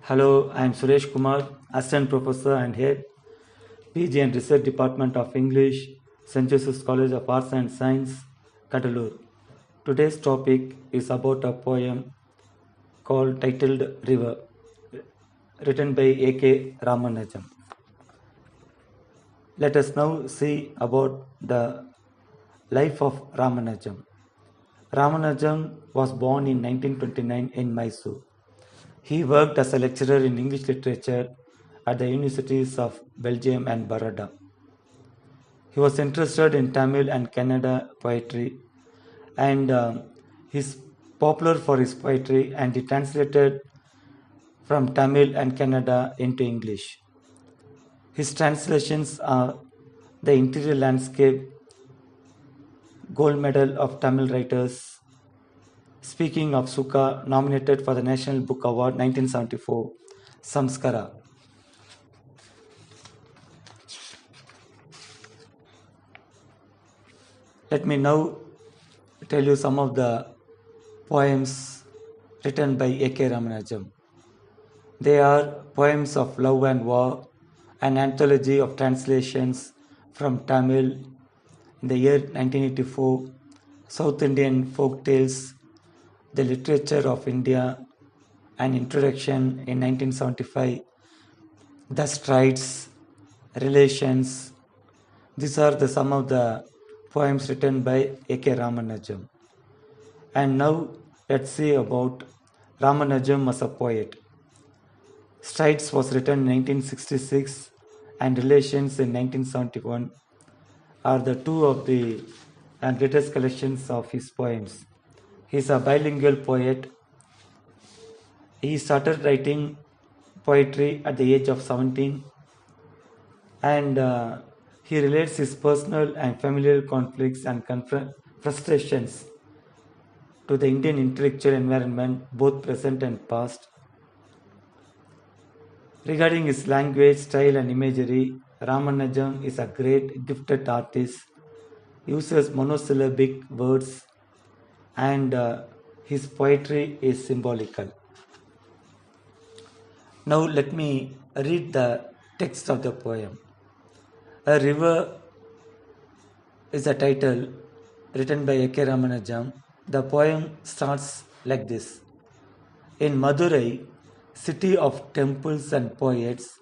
Hello, I am Suresh Kumar, Assistant Professor and Head, PG and Research Department of English, St.Joseph's College of Arts and Science, Cuddalore. Today's topic is about a poem titled River, written by A.K.Ramanujam. Let us now see about the life of Ramanujam. Ramanujam was born in 1929 in Mysore. He worked as a lecturer in English literature at the universities of Belgium and Baroda. He was interested in Tamil and Kannada poetry, and he's popular for his poetry, and he translated from Tamil and Kannada into English. His translations are The Interior Landscape, Gold Medal of Tamil Writers, Speaking of Sukha, nominated for the National Book Award 1974, Samskara. Let me now tell you some of the poems written by A.K. Ramanujam. They are poems of love and war, an anthology of translations from Tamil in the year 1984, South Indian folk tales, the literature of India, an introduction in 1975, the strides, relations. These are some of the poems written by A.K. Ramanujam. And now let's see about Ramanujam as a poet. Strides was written in 1966 and Relations in 1971 are the two of the greatest collections of his poems. He is a bilingual poet. He started writing poetry at the age of 17 and he relates his personal and familial conflicts and frustrations to the Indian intellectual environment, both present and past. Regarding his language, style and imagery, Ramanujam is a great gifted artist, uses monosyllabic words and his poetry is symbolical. Now let me read the text of the poem. A River is a title written by A.K. Ramanujam. The poem starts like this. In Madurai, city of temples and poets,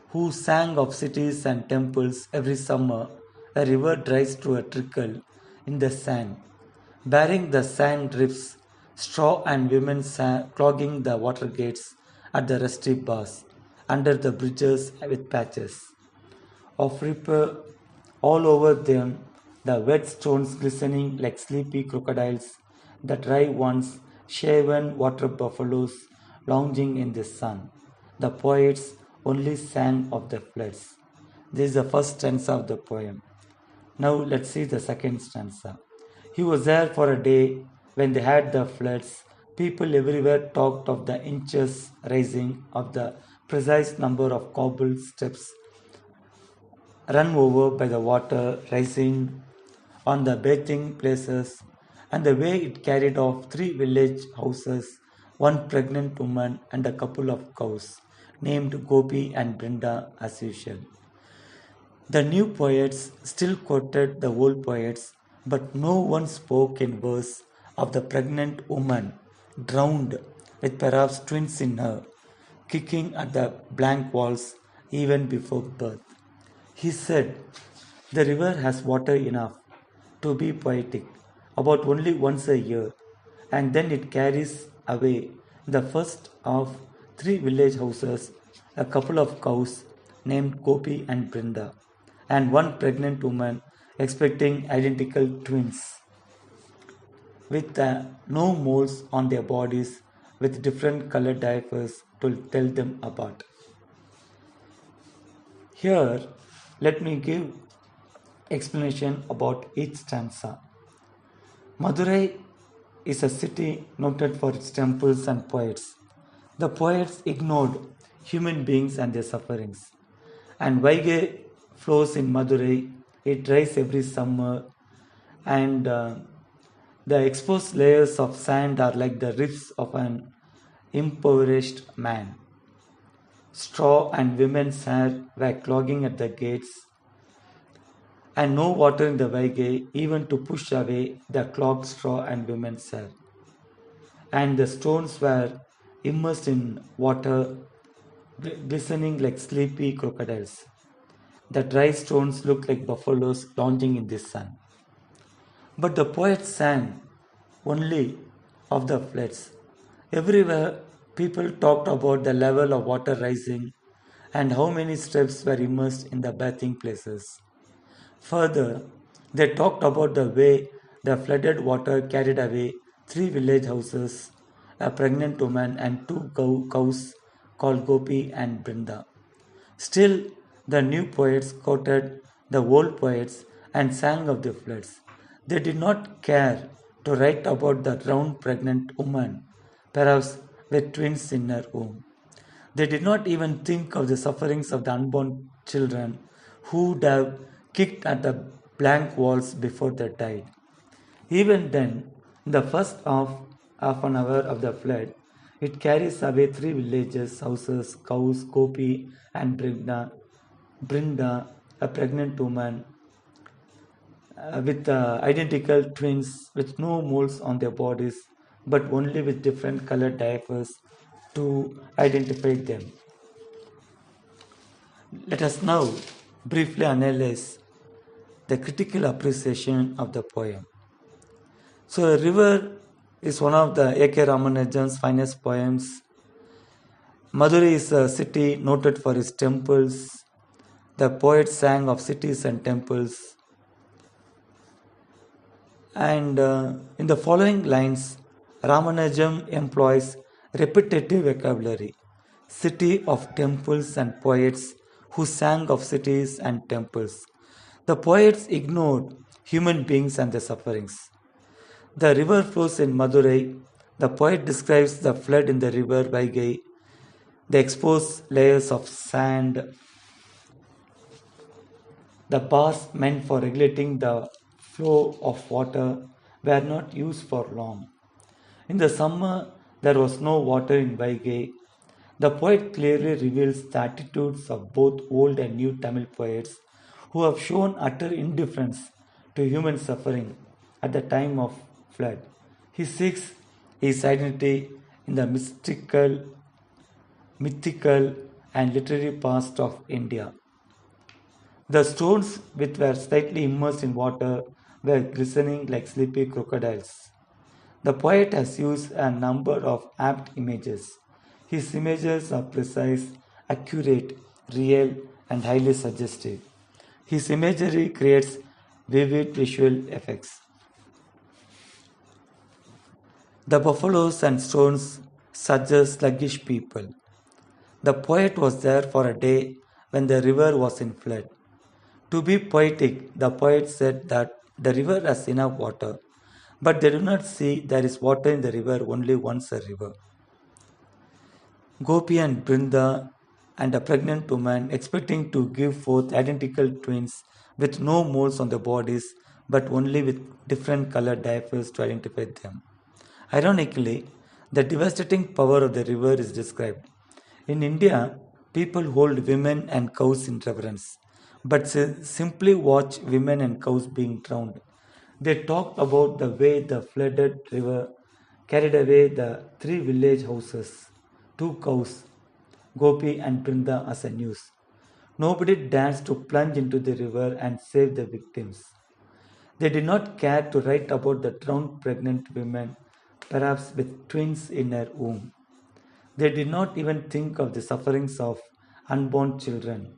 who sang of cities and temples every summer, a river dries to a trickle in the sand, bearing the sand drifts, straw and women clogging the water gates at the rusty bars, under the bridges with patches of repair all over them, the wet stones glistening like sleepy crocodiles, the dry ones, shaven water buffaloes lounging in the sun. The poets only sang of the floods. This is the first stanza of the poem. Now let's see the second stanza. He was there for a day when they had the floods. People everywhere talked of the inches rising, of the precise number of cobbled steps run over by the water rising on the bathing places, and the way it carried off 3 village houses, 1 pregnant woman and a couple of cows, named Gopi and Brinda as usual. The new poets still quoted the old poets, but no one spoke in verse of the pregnant woman, drowned with perhaps twins in her, kicking at the blank walls even before birth. He said, the river has water enough to be poetic, about only once a year, and then it carries away the first of 3 village houses, a couple of cows named Gopi and Brinda, and 1 pregnant woman expecting identical twins, with no moles on their bodies, with different colored diapers to tell them apart. Here, let me give explanation about each stanza. Madurai is a city noted for its temples and poets. The poets ignored human beings and their sufferings. And Vaigai flows in Madurai. It dries every summer, and the exposed layers of sand are like the ribs of an impoverished man. straw and women's hair were clogging at the gates, and no water in the Vaigai even to push away the clogged straw and women's hair. And the stones were immersed in water, glistening like sleepy crocodiles. The dry stones looked like buffaloes lounging in the sun. But the poet sang only of the floods. Everywhere, people talked about the level of water rising and how many steps were immersed in the bathing places. Further, they talked about the way the flooded water carried away 3 village houses, a pregnant woman, and 2 cows called Gopi and Brinda. Still, the new poets quoted the old poets and sang of the floods. They did not care to write about the drowned pregnant woman, perhaps with twins in her womb. They did not even think of the sufferings of the unborn children who would have kicked at the blank walls before they died. Even then, in the first half an hour of the flood, it carries away 3 villages, houses, cows, Gopi, and Brinda, a pregnant woman with identical twins with no moles on their bodies, but only with different colored diapers to identify them. Let us now briefly analyze the critical appreciation of the poem. So, a river is one of the A.K. Ramanujam's finest poems. Madurai is a city noted for its temples. The poet sang of cities and temples. And in the following lines, Ramanujam employs repetitive vocabulary. City of temples and poets who sang of cities and temples. The poets ignored human beings and their sufferings. The river flows in Madurai. The poet describes the flood in the river Vaigai, the exposed layers of sand, the bars meant for regulating the flow of water were not used for long. In the summer, there was no water in Vaigai. The poet clearly reveals the attitudes of both old and new Tamil poets who have shown utter indifference to human suffering at the time of flood. He seeks his identity in the mythical, and literary past of India. The stones, which were slightly immersed in water, were glistening like sleepy crocodiles. The poet has used a number of apt images. His images are precise, accurate, real, and highly suggestive. His imagery creates vivid visual effects. The buffaloes and stones suggest sluggish people. The poet was there for a day when the river was in flood. To be poetic, the poet said that the river has enough water, but they do not see there is water in the river only once a river. Gopi and Brinda and a pregnant woman expecting to give forth identical twins with no moles on their bodies but only with different colored diapers to identify them. Ironically, the devastating power of the river is described. In India, people hold women and cows in reverence, but simply watch women and cows being drowned. They talk about the way the flooded river carried away the 3 village houses, 2 cows, Gopi and Brinda as a news. Nobody dares to plunge into the river and save the victims. They did not care to write about the drowned pregnant women, perhaps with twins in her womb. They did not even think of the sufferings of unborn children.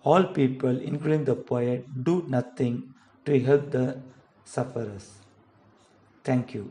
All people, including the poet, do nothing to help the sufferers. Thank you.